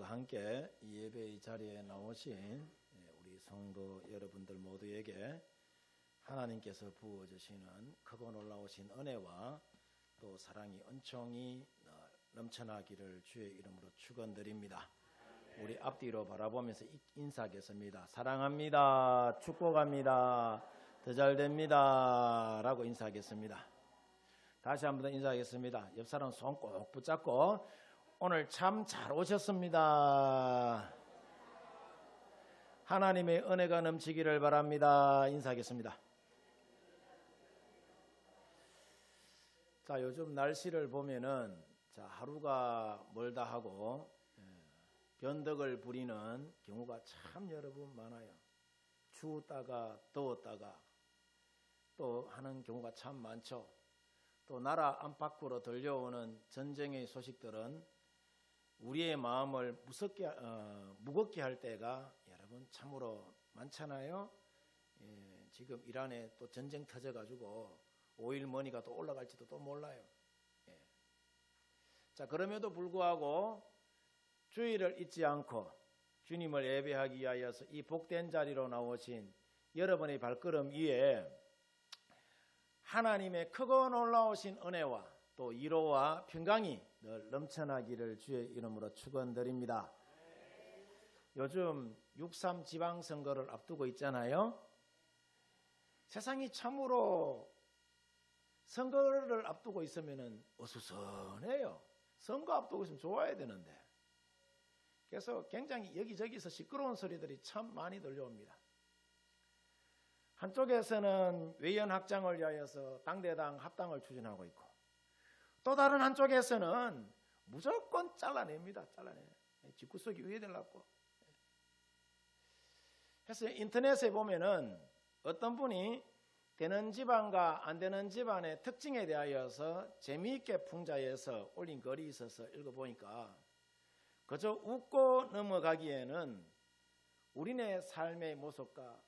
여러분들과 함께 이 예배의 자리에 나오신 우리 성도 여러분들 모두에게 하나님께서 부어주시는 크고 놀라우신 은혜와 또 사랑이 은총이 넘쳐나기를 주의 이름으로 축원드립니다. 우리 앞뒤로 바라보면서 인사하겠습니다. 사랑합니다. 축복합니다. 더 잘됩니다. 라고 인사하겠습니다. 다시 한 번 더 인사하겠습니다. 옆 사람 손 꼭 붙잡고 오늘 참 잘 오셨습니다. 하나님의 은혜가 넘치기를 바랍니다. 인사하겠습니다. 자, 요즘 날씨를 보면은 하루가 멀다 하고 변덕을 부리는 경우가 참 여러분 많아요. 추웠다가 더웠다가 또 하는 경우가 참 많죠. 또 나라 안팎으로 들려오는 전쟁의 소식들은 우리의 마음을 무겁게 할 때가 여러분 참으로 많잖아요. 지금 이란에 또 전쟁 터져가지고 오일 머니가 또 올라갈지도 또 몰라요. 자, 그럼에도 불구하고 주의를 잊지 않고 주님을 예배하기 위하여서 이 복된 자리로 나오신 여러분의 발걸음 위에 하나님의 크고 놀라우신 은혜와 또 위로와 평강이 늘 넘쳐나기를 주의 이름으로 축원드립니다. 요즘 6.3 지방선거를 앞두고 있잖아요. 세상이 참으로 선거를 앞두고 있으면 어수선해요. 선거 앞두고 있으면 좋아야 되는데. 그래서 굉장히 여기저기서 시끄러운 소리들이 참 많이 들려옵니다. 한쪽에서는 외연 확장을 위하여서 당대당 합당을 추진하고 있고 또 다른 한쪽에서는 무조건 잘라냅니다. 집구석이 유예되려고. 그래서 인터넷에 보면은 어떤 분이 되는 집안과 안 되는 집안의 특징에 대하여서 재미있게 풍자해서 올린 글이 있어서 읽어보니까 그저 웃고 넘어가기에는 우리네 삶의 모습과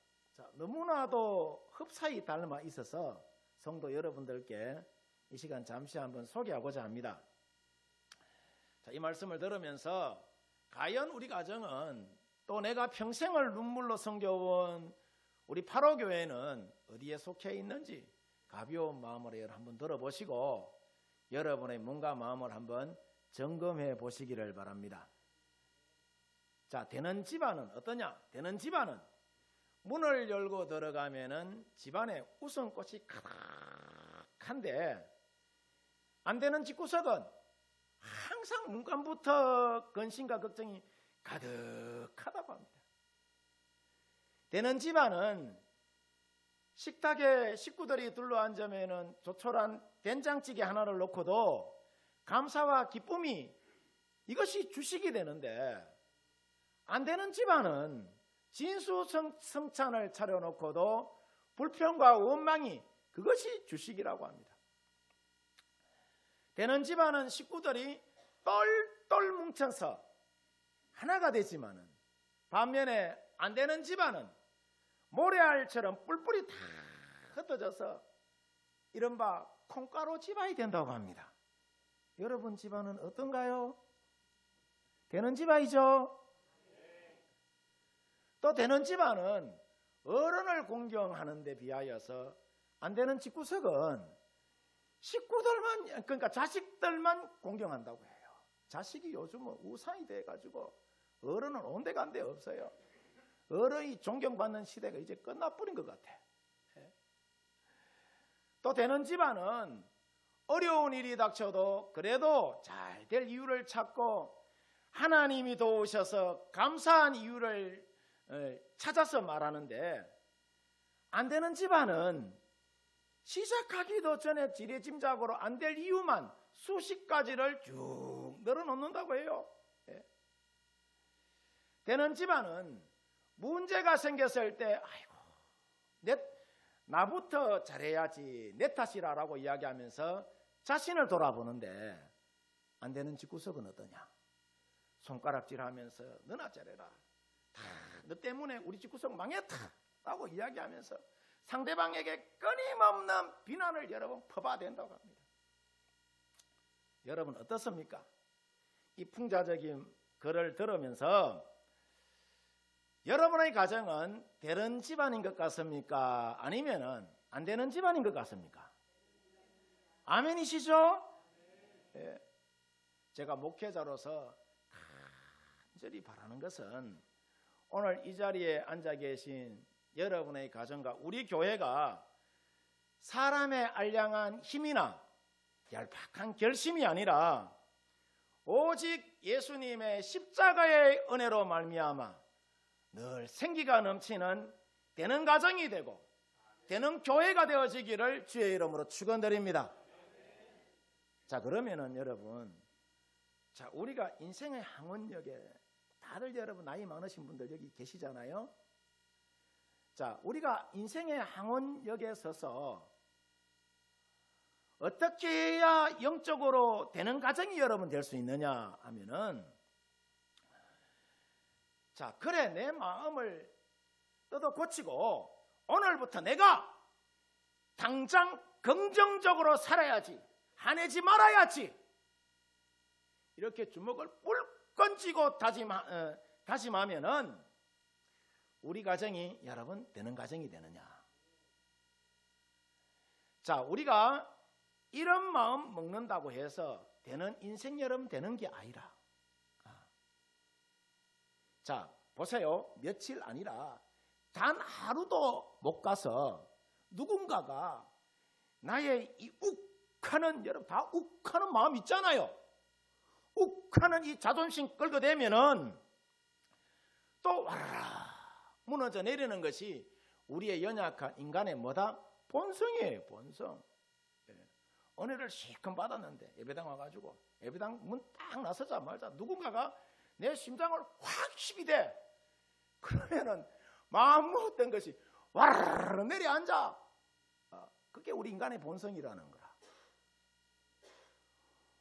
너무나도 흡사히 닮아 있어서 성도 여러분들께 이 시간 잠시 한번 소개하고자 합니다. 자, 이 말씀을 들으면서 과연 우리 가정은 또 내가 평생을 눈물로 섬겨온 우리 8호 교회는 어디에 속해 있는지 가벼운 마음으로 한번 들어보시고 여러분의 몸과 마음을 한번 점검해 보시기를 바랍니다. 자, 되는 집안은 어떠냐? 되는 집안은 문을 열고 들어가면은 집안에 웃음꽃이 가득한데 안 되는 집구석은 항상 문간부터 근심과 걱정이 가득하다고 합니다. 되는 집안은 식탁에 식구들이 둘러앉으면은 조촐한 된장찌개 하나를 놓고도 감사와 기쁨이 이것이 주식이 되는데 안 되는 집안은 진수성찬을 차려놓고도 불평과 원망이 그것이 주식이라고 합니다. 되는 집안은 식구들이 똘똘 뭉쳐서 하나가 되지만은 반면에 안 되는 집안은 모래알처럼 뿔뿔이 다 흩어져서 이른바 콩가루 집안이 된다고 합니다. 여러분 집안은 어떤가요? 되는 집안이죠? 또 되는 집안은 어른을 공경하는 데 비하여서 안 되는 집구석은 식구들만, 그러니까 자식들만 공경한다고 해요. 자식이 요즘은 우상이 돼가지고 어른은 온데간데 없어요. 어른이 존경받는 시대가 이제 끝나버린 것 같아. 또 되는 집안은 어려운 일이 닥쳐도 그래도 잘 될 이유를 찾고 하나님이 도우셔서 감사한 이유를 찾아서 말하는데 안 되는 집안은 시작하기도 전에 지레짐작으로 안 될 이유만 수십 가지를 쭉 늘어놓는다고 해요. 되는 집안은 문제가 생겼을 때 아이고 나부터 잘해야지 내 탓이라라고 이야기하면서 자신을 돌아보는데 안 되는 집구석은 어떠냐? 손가락질하면서 너나 잘해라. 너 때문에 우리 집구석 망했다 라고 이야기하면서 상대방에게 끊임없는 비난을 여러분 퍼봐댄다고 합니다. 여러분 어떻습니까? 이 풍자적인 글을 들으면서 여러분의 가정은 되는 집안인 것 같습니까? 아니면은 안 되는 집안인 것 같습니까? 아멘이시죠? 예. 제가 목회자로서 간절히 바라는 것은 오늘 이 자리에 앉아 계신 여러분의 가정과 우리 교회가 사람의 알량한 힘이나 얄팍한 결심이 아니라 오직 예수님의 십자가의 은혜로 말미암아 늘 생기가 넘치는 되는 가정이 되고 되는 교회가 되어지기를 주의 이름으로 축원드립니다. 자, 그러면은 여러분, 자, 우리가 인생의 항원역에 다들 여러분 나이 많으신 분들 여기 계시잖아요. 자, 우리가 인생의 항원역에 서서 어떻게 해야 영적으로 되는 가정이 여러분 될 수 있느냐 하면은, 자, 그래 내 마음을 뜯어 고치고 오늘부터 내가 당장 긍정적으로 살아야지, 화내지 말아야지, 이렇게 주먹을 뿔 쥐고 다짐하면은 우리 가정이 여러분 되는 가정이 되느냐? 자, 우리가 이런 마음 먹는다고 해서 되는 인생 여러분 되는 게 아니라, 자, 보세요. 며칠 아니라 단 하루도 못 가서 누군가가 나의 이 욱하는, 여러분 다 욱하는 마음 있잖아요. 욱하는 이 자존심 끌고 대면은 또 와라 무너져 내리는 것이 우리의 연약한 인간의 뭐다? 본성이에요. 본성. 은혜를 실컷 받았는데 예배당 와가지고 예배당 문 딱 나서자마자 누군가가 내 심장을 확 힘이 돼. 그러면은 마음 먹었던 것이 와르르 내려앉아. 그게 우리 인간의 본성이라는 거라.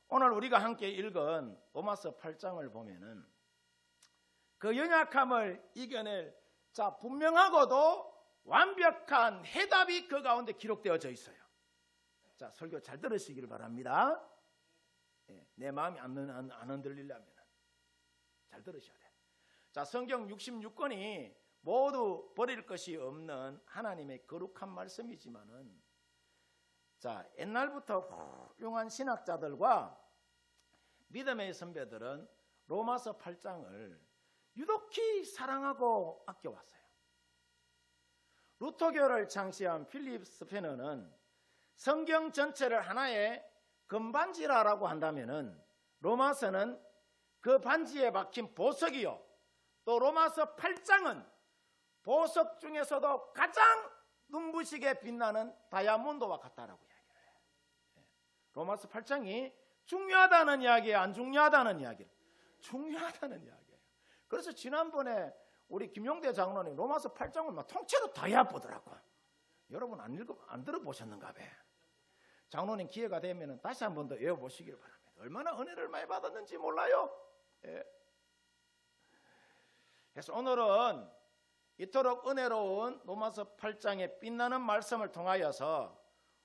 오늘 우리가 함께 읽은 로마서 8장을 보면은 그 연약함을 이겨낼, 자, 분명하고도 완벽한 해답이 그 가운데 기록되어져 있어요. 자, 설교 잘 들으시기를 바랍니다. 내 마음이 안 흔들리려면 잘 들으셔야 돼요. 자, 성경 66권이 모두 버릴 것이 없는 하나님의 거룩한 말씀이지만은, 자, 옛날부터 훌륭한 신학자들과 믿음의 선배들은 로마서 8장을 유독히 사랑하고 아껴왔어요. 루터교를 창시한 필립 스페너는 성경 전체를 하나의 금반지라고 한다면은 로마서는 그 반지에 박힌 보석이요, 또 로마서 8장은 보석 중에서도 가장 눈부시게 빛나는 다이아몬드와 같다라고 이야기를 해요. 로마서 8장이 중요하다는 이야기예요, 안 중요하다는 이야기예요? 중요하다는 이야기예요. 그래서 지난번에 우리 김용대 장로님 로마서 8장을 막 통째로 다 얕보더라고. 여러분 안 들어보셨는가 봐. 장로님 기회가 되면 다시 한 번 더 외워보시길 바랍니다. 얼마나 은혜를 많이 받았는지 몰라요. 예. 그래서 오늘은 이토록 은혜로운 로마서 8장의 빛나는 말씀을 통하여서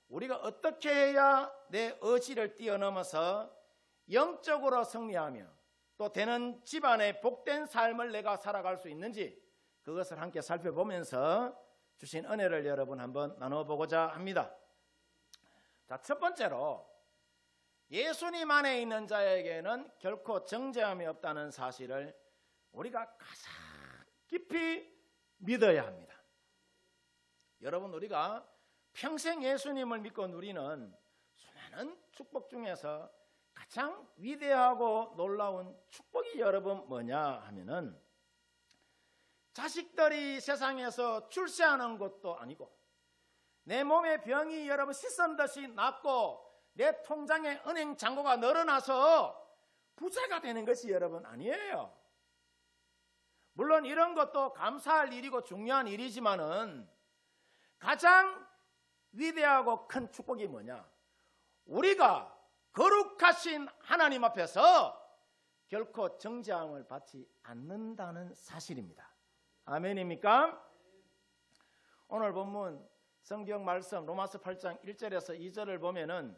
우리가 어떻게 해야 내 의지를 뛰어넘어서 영적으로 승리하며 또 되는 집안의 복된 삶을 내가 살아갈 수 있는지, 그것을 함께 살펴보면서 주신 은혜를 여러분 한번 나눠보고자 합니다. 자, 첫 번째로 예수님 안에 있는 자에게는 결코 정죄함이 없다는 사실을 우리가 가장 깊이 믿어야 합니다. 여러분, 우리가 평생 예수님을 믿고 누리는 수많은 축복 중에서 가장 위대하고 놀라운 축복이 여러분 뭐냐 하면은, 자식들이 세상에서 출세하는 것도 아니고 내 몸의 병이 여러분 씻은듯이 낫고 내 통장에 은행 잔고가 늘어나서 부자가 되는 것이 여러분 아니에요. 물론 이런 것도 감사할 일이고 중요한 일이지만은 가장 위대하고 큰 축복이 뭐냐? 우리가 거룩하신 하나님 앞에서 결코 정죄함을 받지 않는다는 사실입니다. 아멘입니까? 오늘 본문 성경 말씀 로마서 8장 1절에서 2절을 보면은,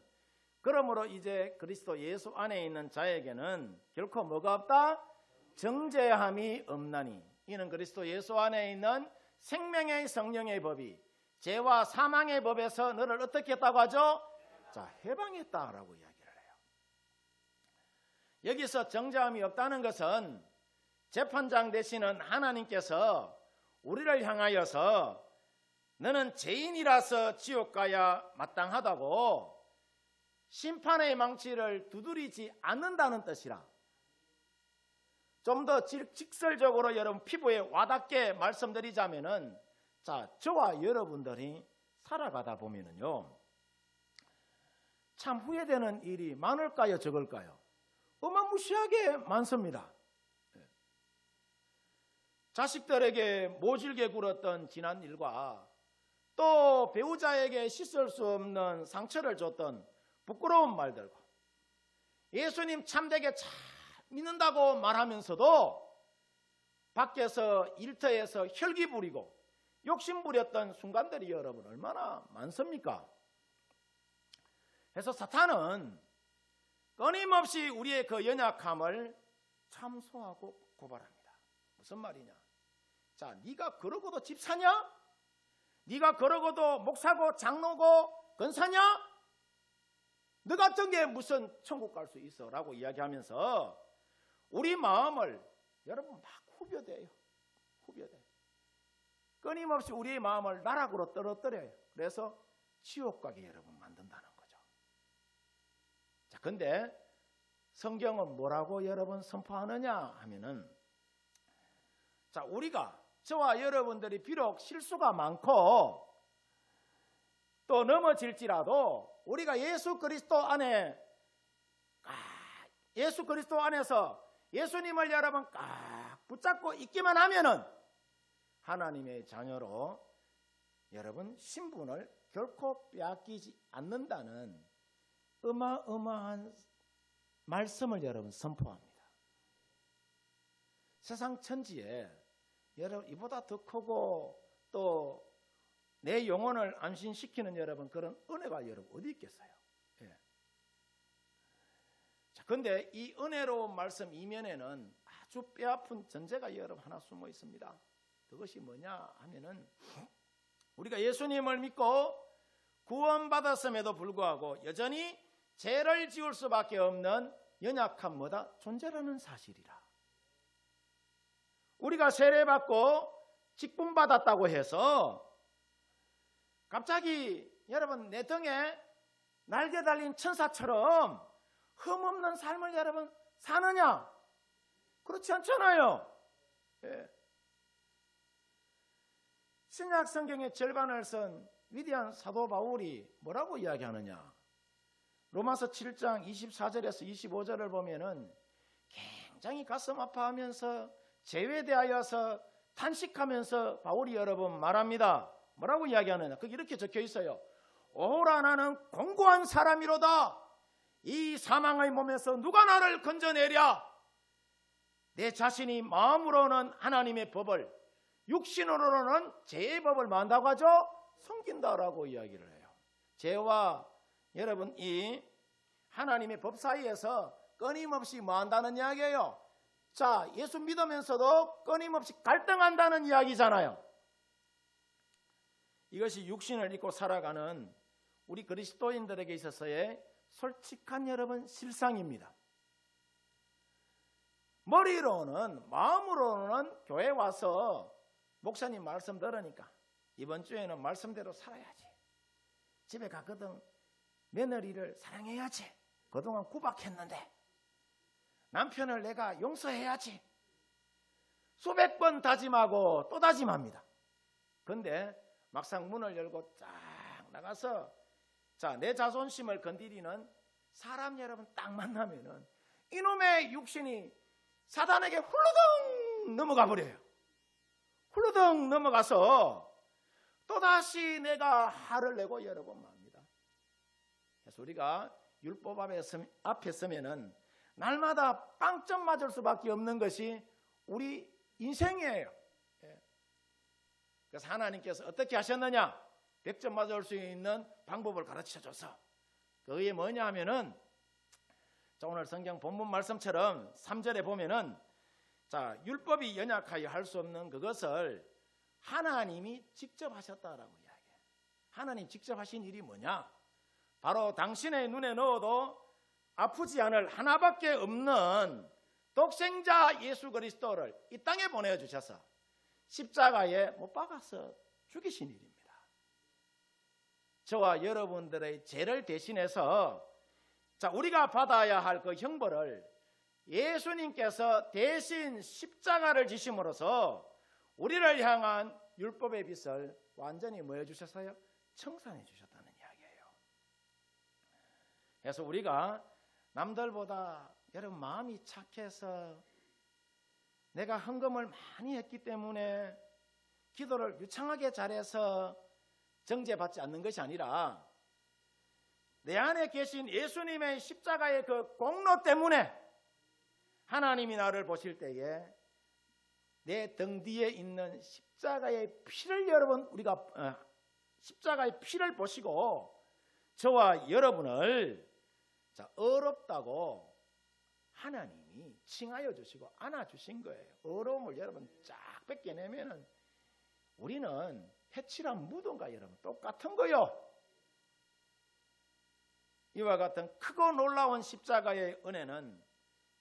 그러므로 이제 그리스도 예수 안에 있는 자에게는 결코 뭐가 없다? 정죄함이 없나니 이는 그리스도 예수 안에 있는 생명의 성령의 법이 죄와 사망의 법에서 너를 어떻게 했다고 하죠? 자, 해방했다라고 이야기를 해요. 여기서 정죄함이 없다는 것은 재판장 되시는 하나님께서 우리를 향하여서 너는 죄인이라서 지옥 가야 마땅하다고 심판의 망치를 두드리지 않는다는 뜻이라. 좀 더 직설적으로 여러분 피부에 와닿게 말씀드리자면은, 자, 저와 여러분들이 살아가다 보면은요, 참 후회되는 일이 많을까요, 적을까요? 어마무시하게 많습니다. 자식들에게 모질게 굴었던 지난 일과 또 배우자에게 씻을 수 없는 상처를 줬던 부끄러운 말들과 예수님 참되게 잘 믿는다고 말하면서도 밖에서 일터에서 혈기 부리고 욕심 부렸던 순간들이 여러분 얼마나 많습니까? 그래서 사탄은 끊임없이 우리의 그 연약함을 참소하고 고발합니다. 무슨 말이냐? 자, 네가 그러고도 집사냐? 네가 그러고도 목사고 장로고 권사냐? 너 같은 게 무슨 천국 갈 수 있어? 라고 이야기하면서 우리 마음을 여러분 막 후벼대요. 끊임없이 우리의 마음을 나락으로 떨어뜨려요. 그래서 지옥 가게 여러분 만든다는 거죠. 자, 근데 성경은 뭐라고 여러분 선포하느냐 하면은, 자, 우리가 저와 여러분들이 비록 실수가 많고 또 넘어질지라도 우리가 예수 그리스도 안에서 예수님을 여러분 꽉 붙잡고 있기만 하면은 하나님의 자녀로 여러분 신분을 결코 빼앗기지 않는다는 어마어마한 말씀을 여러분 선포합니다. 세상 천지에 여러분 이보다 더 크고 또 내 영혼을 안심시키는 여러분 그런 은혜가 여러분 어디 있겠어요? 예. 자, 근데 이 은혜로운 말씀 이면에는 아주 뼈아픈 전제가 여러분 하나 숨어 있습니다. 그것이 뭐냐 하면은, 우리가 예수님을 믿고 구원받았음에도 불구하고 여전히 죄를 지을 수밖에 없는 연약한 뭐다? 존재라는 사실이라. 우리가 세례받고 직분받았다고 해서 갑자기 여러분 내 등에 날개 달린 천사처럼 흠없는 삶을 여러분 사느냐? 그렇지 않잖아요. 예. 신약 성경의 절반을 쓴 위대한 사도 바울이 뭐라고 이야기하느냐? 로마서 7장 24절에서 25절을 보면은 굉장히 가슴 아파하면서 죄에 대하여서 탄식하면서 바울이 여러분 말합니다. 뭐라고 이야기하느냐? 거기 이렇게 적혀 있어요. 오라 나는 공고한 사람이로다. 이 사망의 몸에서 누가 나를 건져내랴? 내 자신이 마음으로는 하나님의 법을, 육신으로는 죄의 법을 만다고 하죠? 섬긴다라고 이야기를 해요. 죄와 여러분 이 하나님의 법 사이에서 끊임없이 뭐 한다는 이야기예요? 자, 예수 믿으면서도 끊임없이 갈등한다는 이야기잖아요. 이것이 육신을 입고 살아가는 우리 그리스도인들에게 있어서의 솔직한 여러분 실상입니다. 머리로는, 마음으로는 교회 와서 목사님 말씀 들으니까 이번 주에는 말씀대로 살아야지, 집에 가거든 며느리를 사랑해야지, 그동안 구박했는데 남편을 내가 용서해야지, 수백 번 다짐하고 또 다짐합니다. 근데 막상 문을 열고 쫙 나가서 자, 내 자존심을 건드리는 사람 여러분 딱 만나면은 이놈의 육신이 사단에게 훌러덩 넘어가 버려요. 훌러덩 넘어가서 또다시 내가 화를 내고 여러분 맙니다. 그래서 우리가 율법 앞에 서면은 날마다 빵점 맞을 수밖에 없는 것이 우리 인생이에요. 그래서 하나님께서 어떻게 하셨느냐? 100점 맞을 수 있는 방법을 가르쳐줘서, 그게 뭐냐 하면은, 자, 오늘 성경 본문 말씀처럼 3절에 보면은, 자, 자, 율법이 연약하여 할 수 없는 그것을 하나님이 직접 하셨다라고 이야기해요. 하나님 직접 하신 일이 뭐냐? 바로 당신의 눈에 넣어도 아프지 않을 하나밖에 없는 독생자 예수 그리스도를 이 땅에 보내주셔서 십자가에 못 박아서 죽이신 일입니다. 저와 여러분들의 죄를 대신해서 자, 우리가 받아야 할 그 형벌을 예수님께서 대신 십자가를 지심으로써 우리를 향한 율법의 빚을 완전히 뭐 해주셨어요? 청산해 주셨다는 이야기예요. 그래서 우리가 남들보다 여러분 마음이 착해서 내가 헌금을 많이 했기 때문에 기도를 유창하게 잘해서 정죄받지 않는 것이 아니라 내 안에 계신 예수님의 십자가의 그 공로 때문에 하나님이 나를 보실 때에 내 등 뒤에 있는 십자가의 피를 여러분 우리가 십자가의 피를 보시고 저와 여러분을 자, 어렵다고 하나님이 칭하여 주시고 안아주신 거예요. 어려움을 여러분 쫙 뺏겨내면은 우리는 해칠한 무덤과 여러분 똑같은 거요. 이와 같은 크고 놀라운 십자가의 은혜는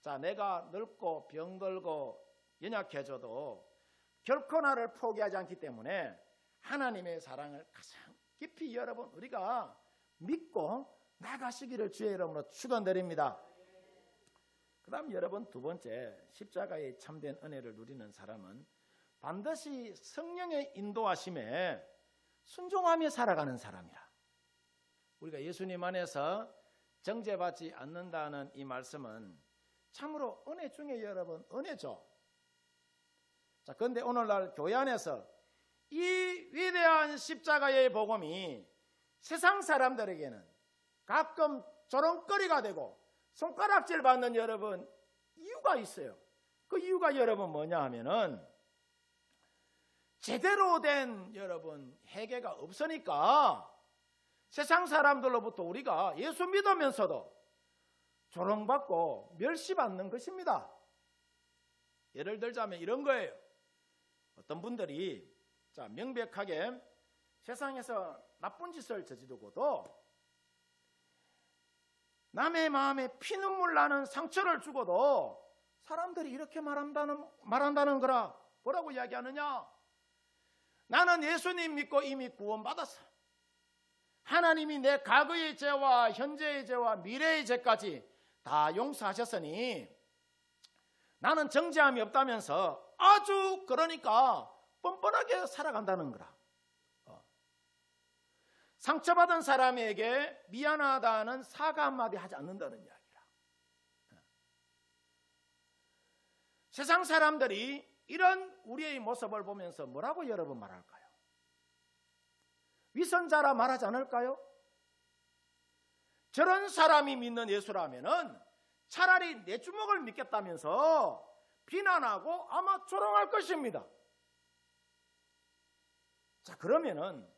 자, 내가 늙고 병들고 연약해져도 결코 나를 포기하지 않기 때문에 하나님의 사랑을 가장 깊이 여러분 우리가 믿고 나가시기를 주의 이름으로 축원드립니다. 그 다음 여러분 두 번째 십자가의 참된 은혜를 누리는 사람은 반드시 성령의 인도하심에 순종하며 살아가는 사람이라. 우리가 예수님 안에서 정죄받지 않는다는 이 말씀은 참으로 은혜 중에 여러분 은혜죠. 자, 그런데 오늘날 교회 안에서 이 위대한 십자가의 복음이 세상 사람들에게는 가끔 조롱거리가 되고 손가락질 받는 여러분 이유가 있어요. 그 이유가 여러분 뭐냐 하면은 제대로 된 여러분 회개가 없으니까 세상 사람들로부터 우리가 예수 믿으면서도 조롱받고 멸시받는 것입니다. 예를 들자면 이런 거예요. 어떤 분들이 자, 명백하게 세상에서 나쁜 짓을 저지르고도 남의 마음에 피눈물 나는 상처를 주고도 사람들이 이렇게 말한다는 거라. 뭐라고 이야기하느냐? 나는 예수님 믿고 이미 구원받았어. 하나님이 내 과거의 죄와 현재의 죄와 미래의 죄까지 다 용서하셨으니 나는 정죄함이 없다면서 아주 그러니까 뻔뻔하게 살아간다는 거라. 상처받은 사람에게 미안하다는 사과 한마디 하지 않는다는 이야기라. 세상 사람들이 이런 우리의 모습을 보면서 뭐라고 여러분 말할까요? 위선자라 말하지 않을까요? 저런 사람이 믿는 예수라면은 차라리 내 주먹을 믿겠다면서 비난하고 아마 조롱할 것입니다. 자, 그러면은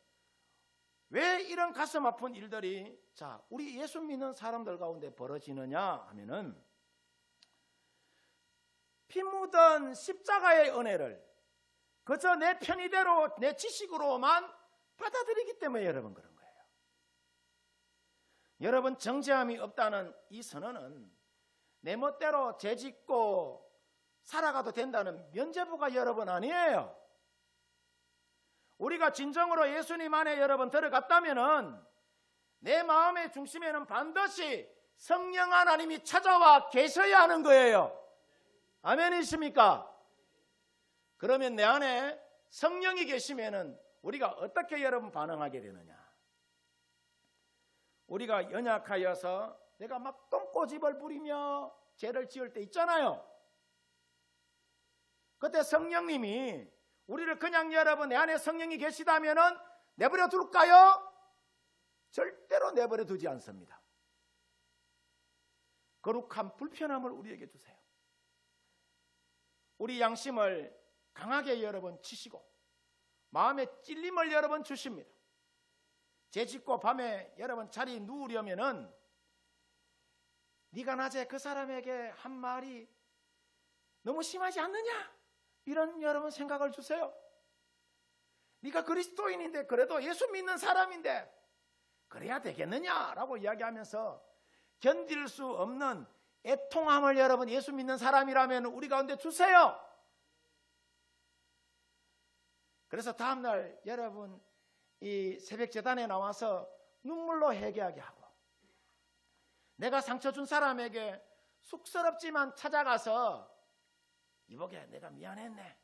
왜 이런 가슴 아픈 일들이 자, 우리 예수 믿는 사람들 가운데 벌어지느냐 하면은 피 묻은 십자가의 은혜를 그저 내 편의대로 내 지식으로만 받아들이기 때문에 여러분 그런 거예요. 여러분 정죄함이 없다는 이 선언은 내 멋대로 죄짓고 살아가도 된다는 면죄부가 여러분 아니에요. 우리가 진정으로 예수님 안에 여러분 들어갔다면은 내 마음의 중심에는 반드시 성령 하나님이 찾아와 계셔야 하는 거예요. 아멘이십니까? 그러면 내 안에 성령이 계시면은 우리가 어떻게 여러분 반응하게 되느냐? 우리가 연약하여서 내가 막 똥꼬집을 부리며 죄를 지을 때 있잖아요. 그때 성령님이 우리를 그냥 여러분 내 안에 성령이 계시다면은 내버려 둘까요? 절대로 내버려 두지 않습니다. 거룩한 불편함을 우리에게 주세요. 우리 양심을 강하게 여러분 치시고 마음의 찔림을 여러분 주십니다. 죄짓고 밤에 여러분 자리 누우려면은 네가 낮에 그 사람에게 한 말이 너무 심하지 않느냐? 이런 여러분 생각을 주세요. 네가 그리스도인인데 그래도 예수 믿는 사람인데 그래야 되겠느냐라고 이야기하면서 견딜 수 없는 애통함을 여러분 예수 믿는 사람이라면 우리 가운데 주세요. 그래서 다음날 여러분 이 새벽 제단에 나와서 눈물로 회개하게 하고 내가 상처 준 사람에게 쑥스럽지만 찾아가서 이보게 내가 미안했네.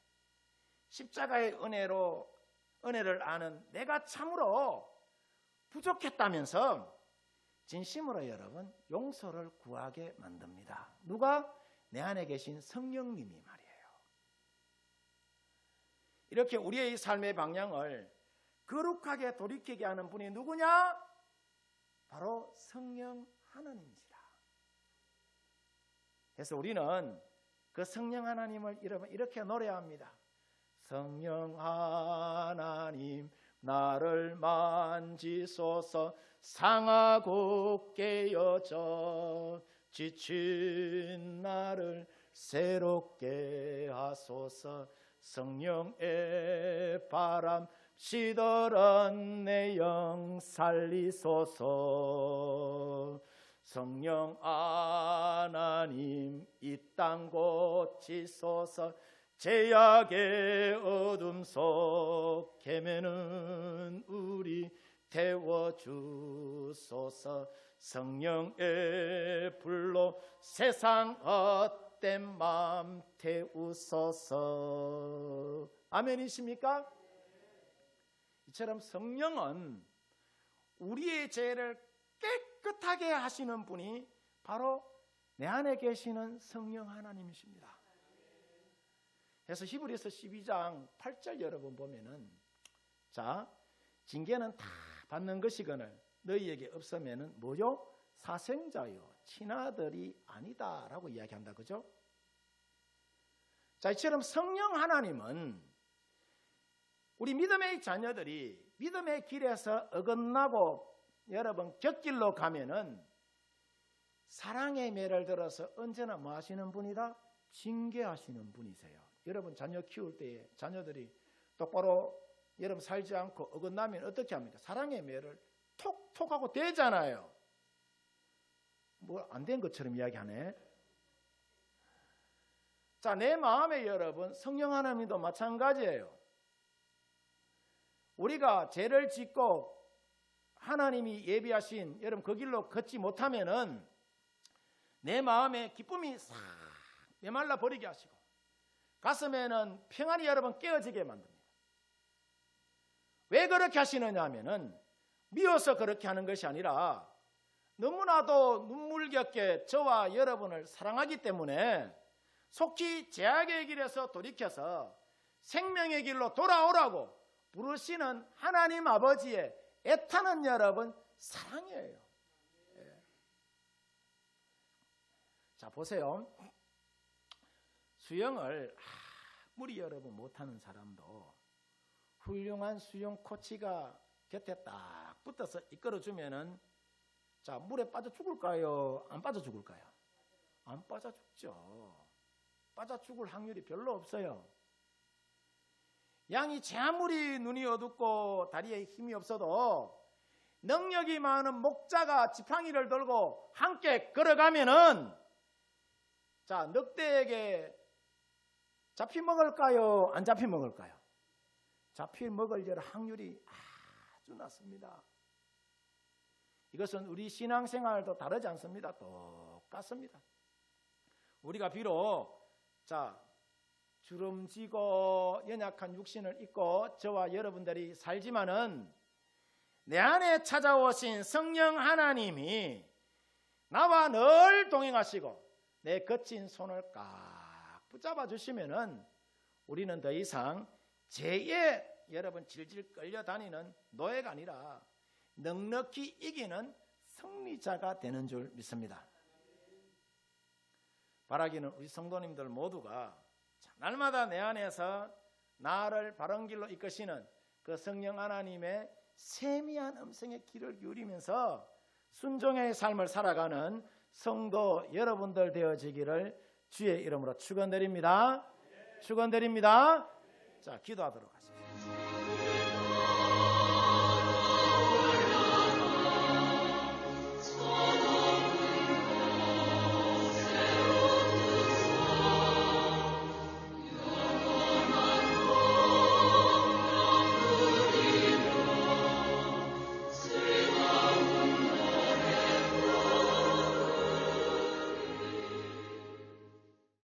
십자가의 은혜를 아는 내가 참으로 부족했다면서 진심으로 여러분 용서를 구하게 만듭니다. 누가? 내 안에 계신 성령님이 말이에요. 이렇게 우리의 삶의 방향을 거룩하게 돌이키게 하는 분이 누구냐? 바로 성령 하나님이시라. 그래서 우리는 그 성령 하나님을 이렇게 노래합니다. 성령 하나님 나를 만지소서 상하고 깨어져 지친 나를 새롭게 하소서 성령의 바람 시들은 내 영 살리소서 성령 하나님 이 땅 고치소서 죄악의 어둠 속 헤매는 우리 태워주소서 성령의 불로 세상 헛된 맘 태우소서. 아멘이십니까? 이처럼 성령은 우리의 죄를 깨끗하게 하시는 분이 바로 내 안에 계시는 성령 하나님이십니다. 그래서 히브리서 12장 8절 여러분 보면은 자 징계는 다 받는 것이거늘 너희에게 없으면은 뭐요? 사생자요 친아들이 아니다라고 이야기한다. 그죠? 자 이처럼 성령 하나님은 우리 믿음의 자녀들이 믿음의 길에서 어긋나고 여러분 곁길로 가면은 사랑의 매를 들어서 언제나 뭐 하시는 분이다? 징계하시는 분이세요. 여러분 자녀 키울 때에 자녀들이 똑바로 여러분 살지 않고 어긋나면 어떻게 합니까? 사랑의 매를 톡톡 하고 대잖아요. 뭐 안 된 것처럼 이야기하네. 자, 내 마음에 여러분 성령 하나님도 마찬가지예요. 우리가 죄를 짓고 하나님이 예비하신 여러분 그 길로 걷지 못하면은 내 마음에 기쁨이 싹 메말라 버리게 하시고 가슴에는 평안이 여러분 깨어지게 만듭니다. 왜 그렇게 하시느냐 하면은 미워서 그렇게 하는 것이 아니라 너무나도 눈물겹게 저와 여러분을 사랑하기 때문에 속히 죄악의 길에서 돌이켜서 생명의 길로 돌아오라고 부르시는 하나님 아버지의 애타는 여러분 사랑이에요. 예. 자 보세요. 수영을 아무리 여러분 못하는 사람도 훌륭한 수영 코치가 곁에 딱 붙어서 이끌어주면은 자 물에 빠져 죽을까요? 안 빠져 죽을까요? 안 빠져 죽죠. 빠져 죽을 확률이 별로 없어요. 양이 아무리 눈이 어둡고 다리에 힘이 없어도 능력이 많은 목자가 지팡이를 들고 함께 걸어가면은 자 늑대에게 잡히 먹을까요? 안 잡히 먹을까요? 잡히 먹을 확률이 아주 낮습니다. 이것은 우리 신앙생활도 다르지 않습니다. 똑같습니다. 우리가 비록 자 주름지고 연약한 육신을 입고 저와 여러분들이 살지만은 내 안에 찾아오신 성령 하나님이 나와 늘 동행하시고 내 거친 손을 꽉 붙잡아 주시면은 우리는 더 이상 죄에 여러분 질질 끌려다니는 노예가 아니라 넉넉히 이기는 승리자가 되는 줄 믿습니다. 바라기는 우리 성도님들 모두가 날마다 내 안에서 나를 바른 길로 이끄시는 그 성령 하나님의 세미한 음성에 귀를 기울이면서 순종의 삶을 살아가는 성도 여러분들 되어지기를 주의 이름으로 축원드립니다. 축원드립니다. 자, 기도하도록 하겠습니다.